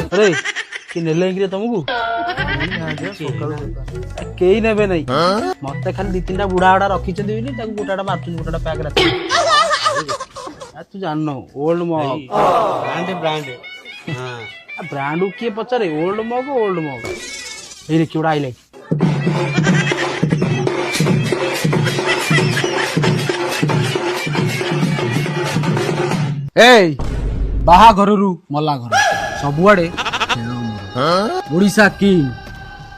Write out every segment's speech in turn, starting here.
अरे कि नेले कि तुमको कई ने मत खाली दी तीन बुढ़ा गुड़ा रखी गोटा मार्च गोटा पैक तू जान ओल्ड मग ब्रांड ब्रांड किए पचारे ओल्ड मग ये किए आइले ए बाहाघर मला घर सबुआड़े उड़ीसा किंग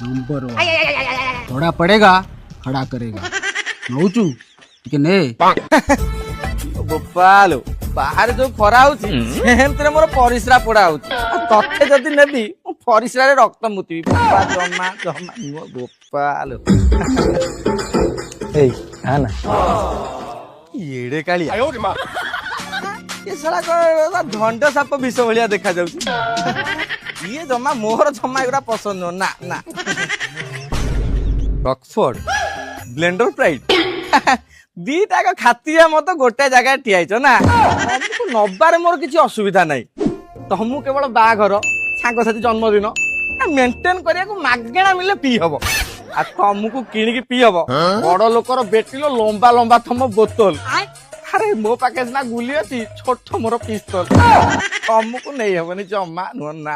नंबर 1 थोड़ा पड़ेगा खड़ा करेगा नौचू के ने गोपाल बाहर जो खरा होती मोर परिश्रा पड़ा होते जदि नेबी परिश्रा रक्त मुति जमा जमा गोपाल ये कालिया ये साला धंड साप विष भाया देखा ये जमा मोहर जमा एगुड़ा पसंद हो ना ना रॉकफोर्ड ब्लेंडर प्राइड दीटा खातिया मत गोटे जगह ठिया ना नबार मोर किसी असुविधा ना तुमको केवल बाघर सांग साथी जन्मदिन मेंटेन करिया मागेणा मिले पी हम आ तुमको किणिकी पी हम बड़ लोकर बेटिलो लंबा लंबा थम बोतल अरे मो पाखे ना गुली अच्छी छोट मोर पिस्तल तुमको नहीं हबनी जमा नुह ना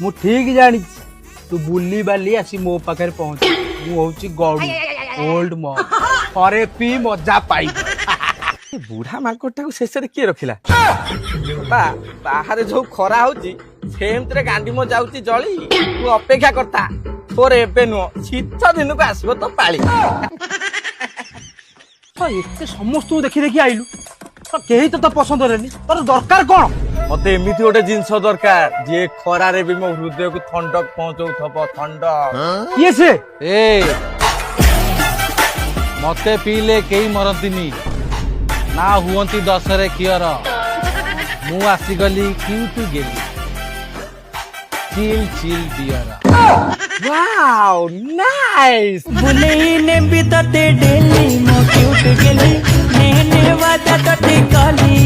मु ठीक जानी तू बुली बाली आसी मो पाखे पहुंच मुझे गड़ू ओल्ड मग थरे पी मजा पाई बुढ़ा मार्केटा को शेष किए रखिला बाहर जो खरा होती गांधी मो जाऊँगी जली तू अपेक्षा करता तोर एबे नुह शीत दिन को आसब तो पाली एते समस्त देखी देखी आइलु कहीं तो पसंद रेनी तोर दरकार कौन मत एमती गोटे जिनस दरकार जे खरारे भी मो हृदय को ठंडक पहुंचाऊ ठंडक ये से मते पीले कई मरंतीनी ना हुअंती दशरे कियर मु आसीगली क्यूटू गेली chill chill beer wow nice बुलेने भी तते डेली मो क्यूट गेली नेने वादा तते कली